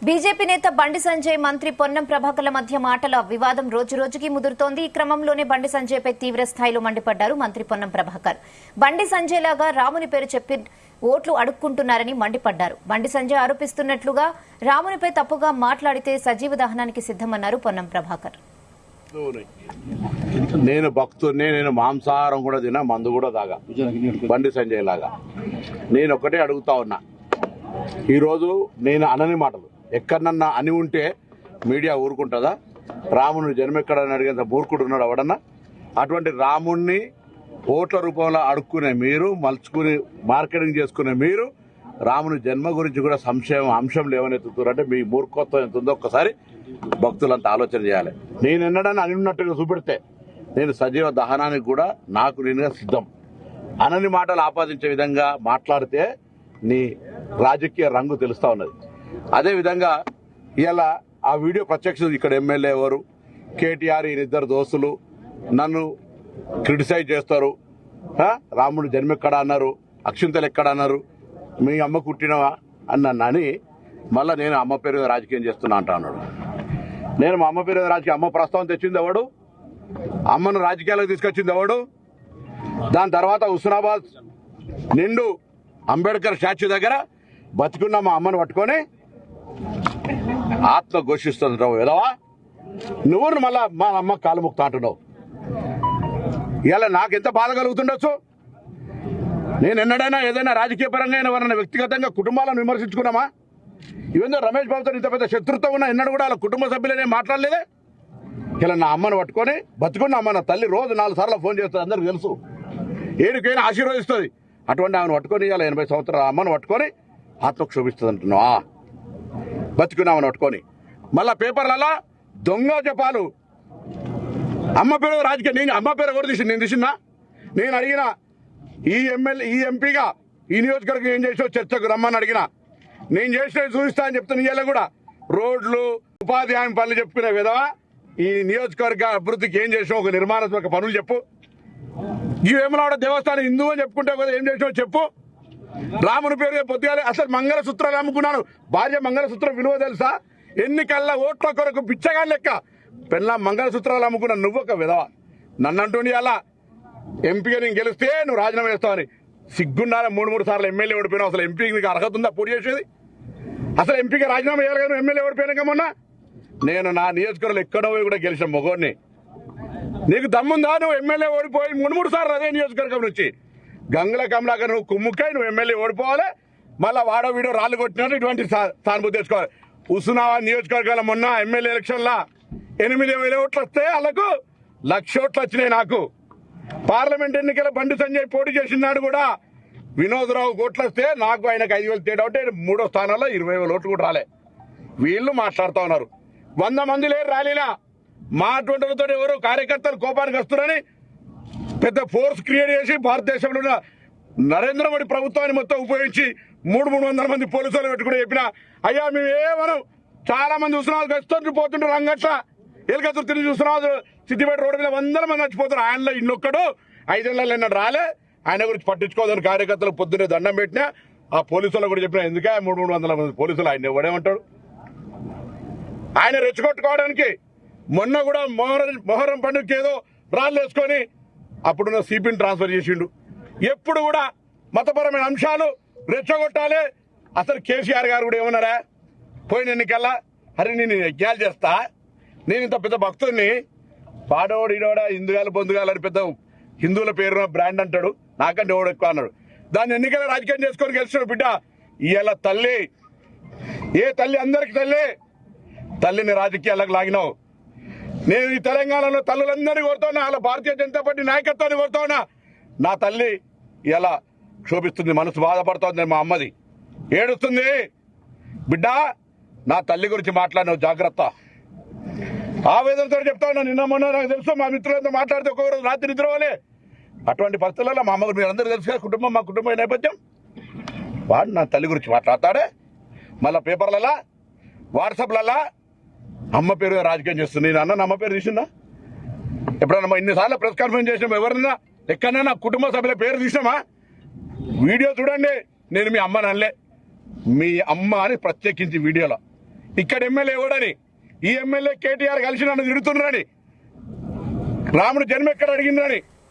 BJP నేత బండి సంజయ్ మంత్రి పొన్నం ప్రభాకర్ల మధ్య మాటల వివాదం రోజురోజుకి ముదురుతోంది. ఈ క్రమంలోనే బండి సంజయ్ పై తీవ్ర స్థాయిలో మండిపడ్డారు మంత్రి పొన్నం ప్రభాకర్. బండి సంజయ్ లాగా రాముని పేరు చెప్పి ఓట్లు అడుక్కుంటున్నారని మండిపడ్డారు. బండి సంజయ్ ఆరోపిస్తున్నట్లుగా రామునిపై తప్పుగా మాట్లాడితే సజీవ దహనానికి సిద్దమన్నారు పొన్నం ప్రభాకర్. నేను భక్తుడిని, నేను మాంసాహారం కూడా తినా, మందు కూడా తాగా, బండి సంజయ్ లాగా. నేను ఒకటే అడుగుతా ఉన్నా, ఈరోజు నేను అనని మాటలు ఎక్కడన్నా అని ఉంటే మీడియా ఊరుకుంటుందా? రాముని జన్మ ఎక్కడని అడిగేంత మూర్ఖుడు ఉన్నాడు ఎవడన్నా? అటువంటి రాముణ్ణి ఓట్ల రూపంలో అడుక్కునే మీరు, మలుచుకుని మార్కెటింగ్ చేసుకునే మీరు, రాముని జన్మ గురించి కూడా అంశం లేవనెత్తుతారంటే మీ మూర్ఖత్వం ఎంత ఉందో ఒక్కసారి భక్తులంతా ఆలోచన చేయాలి. నేను ఎన్నడన్నా అని ఉన్నట్టుగా చూపెడితే నేను సజీవ దహనానికి కూడా నాకు నేనుగా సిద్ధం. అనని మాటలు ఆపాదించే విధంగా మాట్లాడితే నీ రాజకీయ రంగు తెలుస్తా ఉన్నది. అదేవిధంగా ఇలా ఆ వీడియో ప్రత్యక్ష ఇక్కడ ఎమ్మెల్యే ఎవరు, కేటీఆర్ ఈయనిద్దరు దోస్తులు నన్ను క్రిటిసైజ్ చేస్తారు. రాముడు జన్మ ఎక్కడ అన్నారు, అక్షింతలు ఎక్కడ అన్నారు, మీ అమ్మ కుట్టినవా అని మళ్ళీ నేను అమ్మ పేరు మీద రాజకీయం చేస్తున్నా అంటా అన్నాడు. నేను మా అమ్మ పేరు మీద రాజకీయం, అమ్మ ప్రస్తావన తెచ్చింది ఎవడు? అమ్మను రాజకీయాలకు తీసుకొచ్చింది ఎవడు? దాని తర్వాత హుస్నాబాద్ నిండు అంబేద్కర్ స్టాచ్యూ దగ్గర బతికున్న మా అమ్మను పట్టుకొని ఆత్మ ఘోషిస్తుంటావు ఎదవా, నువ్వు మళ్ళా మా అమ్మ కాలు ముక్త అంటున్నావు. ఇలా నాకెంత బాధ కలుగుతుండొచ్చు? నేను ఎన్నడైనా ఏదైనా రాజకీయ పరంగా ఎవరైనా వ్యక్తిగతంగా కుటుంబాలను విమర్శించుకున్నామా? ఇవేందో రమేష్ బాబుతో ఇంత పెద్ద శత్రుత్వం ఉన్నా ఎన్నడూ కూడా వాళ్ళ కుటుంబ సభ్యులనే మాట్లాడలేదే. ఇలా నా అమ్మను పట్టుకొని బతుకున్న అమ్మ, నా తల్లి రోజు 4 సార్లు ఫోన్ చేస్తుంది, అందరికి తెలుసు, ఏడికైనా ఆశీర్వదిస్తుంది. అటువంటి ఆమెను పట్టుకొని ఇలా 80 సంవత్సరాల అమ్మను పట్టుకొని ఆత్మకు చూపిస్తుంది అంటున్నావా? బతుకున్నామని పట్టుకొని మళ్ళా పేపర్లలో దొంగ జపాలు అమ్మ పేరు రాజకీయ. నేను అమ్మ పేరు ఎవరు తీసింది? నేను తీసినా? నేను అడిగిన ఈ ఎంపీగా ఈ నియోజకవర్గం ఏం చేసావు చర్చకు రమ్మని అడిగిన. నేను చేసినవి చూపిస్తా అని చెప్తున్నా. ఇవాళ కూడా రోడ్లు, ఉపాధి హామీ పనులు చెప్పుకునే విధవా ఈ నియోజకవర్గ అభివృద్ధికి ఏం చేసావు? ఒక నిర్మాణాత్మక పనులు చెప్పు. ఈ వేములవాడ దేవస్థానం హిందూ అని చెప్పుకుంటే కదా, ఏం చేసావు చెప్పు. రాముని పేరు పొద్దుగాలి అసలు మంగళసూత్రాలు అమ్ముకున్నాను. భార్య మంగళసూత్రం విలువ తెలుసా? ఎన్నికల్లా ఓట్ల కొరకు పిచ్చగా లెక్క పెళ్ళ మంగళసూత్రాలు అమ్ముకున్నాను. నువ్వు ఒక విధవ. నన్ను అంటుండి అలా ఎంపీగా నేను గెలిస్తే నువ్వు రాజీనామా చేస్తావని. సిగ్గుండాలి. 3 సార్లు ఎమ్మెల్యే ఓడిపోయినావు. అసలు ఎంపీకి నీకు అర్హత ఉందా పోటీ చేసేది? అసలు ఎంపీగా రాజీనామా చేయాలి కదా, ఎమ్మెల్యే ఓడిపోయినాక మొన్న. నేను నా నియోజకవర్గంలో ఎక్కడో కూడా గెలిచిన మొగోడిని. నీకు దమ్ముందా? నువ్వు ఎమ్మెల్యే ఓడిపోయి 3 సార్లు అదే నియోజకవర్గం నుంచి గంగుల కమలాకర్ నువ్వు కుమ్ముక్కై నువ్వు ఎమ్మెల్యే ఓడిపోవాలి. మళ్ళీ వాడో వీడో రాళ్ళు కొట్టినట్టు ఇటువంటి సానుభూతి తెచ్చుకోవాలి. హుస్నాబాద్ నియోజకవర్గాల మొన్న ఎమ్మెల్యే ఎలక్షన్లా 8,000 ఓట్లు వస్తే వాళ్ళకు 1,00,000 ఓట్లు వచ్చినాయి. నాకు పార్లమెంట్ ఎన్నికల బండి సంజయ్ పోటీ చేసినాడు కూడా వినోద్రావు ఓట్లు వస్తే నాకు ఆయనకు 5,000 తేడా ఉంటే 3వ స్థానంలో 20,000 ఓట్లు కూడా రాలే. వీళ్ళు మాట్లాడుతూ ఉన్నారు. 100 మంది లేరు ర్యాలీలా. మా అటువంటితో ఎవరు కార్యకర్తలు కోపానికి వస్తున్నారని పెద్ద ఫోర్స్ క్రియేట్ చేసి భారతదేశంలో ఉన్న నరేంద్ర మోడీ ప్రభుత్వాన్ని మొత్తం ఉపయోగించి 300 మంది పోలీసులు పెట్టుకుని చెప్పిన, అయ్యా మేము ఏమనం, చాలా మంది చూస్తున్నాం గస్తుంటూ పోతుంటారు రంగట్ల ఎలుకతురు తిరిగి చూస్తున్నాం. సిద్దిపేట రోడ్డు మీద 100 మంది చచ్చిపోతారు. ఆయనలో ఇన్నొక్కడు 5 ఏళ్ళ రాలే. ఆయన గురించి పట్టించుకోదని కార్యకర్తలు పొద్దున్నే దండం పెట్టినా. ఆ పోలీసులు కూడా చెప్పినా, ఎందుకే 300 మంది పోలీసులు ఆయన ఎవడేమంటాడు? ఆయన రెచ్చగొట్టుకోవడానికి మొన్న కూడా మొహరం పండుగకి ఏదో రాళ్ళు వేసుకొని అప్పుడున్న సిపిని ట్రాన్స్ఫర్ చేసిండు. ఎప్పుడు కూడా మతపరమైన అంశాలు రెచ్చగొట్టాలి. అసలు కేసీఆర్ గారు కూడా ఏమన్నారా పోయిన ఎన్నికల్లా, అరే నేను యజ్ఞాలు చేస్తా, నేను ఇంత పెద్ద భక్తుడిని, పాడోడు ఈడోడా హిందుగాలు బొందుగాలు అని పెద్ద హిందువుల పేరు బ్రాండ్ అంటాడు, నాకంటే ఎవడు ఎక్కువ అన్నాడు. దాన్ని ఎన్నికల రాజకీయం చేసుకొని గెలిచాడు బిడ్డ. ఇవాళ తల్లి, ఏ తల్లి అందరికి తల్లిని రాజకీయాలకు లాగినావు. నేను ఈ తెలంగాణలో తల్లులందరినీ కోరుతా ఉన్నా, అలా భారతీయ జనతా పార్టీ నాయకత్వాన్ని కోరుతా ఉన్నా. నా తల్లి ఇలా క్షోభిస్తుంది, మనసు బాధపడుతోంది. మా అమ్మది ఏడుస్తుంది. బిడ్డ, నా తల్లి గురించి మాట్లాడినావు, జాగ్రత్త. ఆవేదనతో చెప్తా ఉన్నా. నిన్న మొన్న నాకు తెలుసు, మా మిత్రులతో మాట్లాడితే ఒక్కొక్క రోజు రాత్రి నిద్రపోలే. అటువంటి పరిస్థితుల్లో మా అమ్మ మీరు అందరూ తెలుసు కదా, కుటుంబం, మా కుటుంబ నేపథ్యం. వాడు నా తల్లి గురించి మాట్లాడతాడే. మళ్ళీ పేపర్లలో, వాట్సాప్లలో అమ్మ పేరు రాజకీయం చేస్తుంది. నేను అన్న అమ్మ పేరు తీసిందా? ఎప్పుడన్నా ఇన్నిసార్లు ప్రెస్ కాన్ఫరెన్స్ చేసినామా? ఎవరన్నా ఎక్కడన్నా నా కుటుంబ సభ్యుల పేరు తీసినామా? వీడియో చూడండి. నేను మీ అమ్మని అనలే, మీ అమ్మ అని ప్రత్యేకించి వీడియోలో ఇక్కడ ఎమ్మెల్యే ఎవడని, ఈ ఎమ్మెల్యే కేటీఆర్ కలిసి నన్ను తిడుతున్నారని, రాముడు జన్మ ఎక్కడ అడిగిందని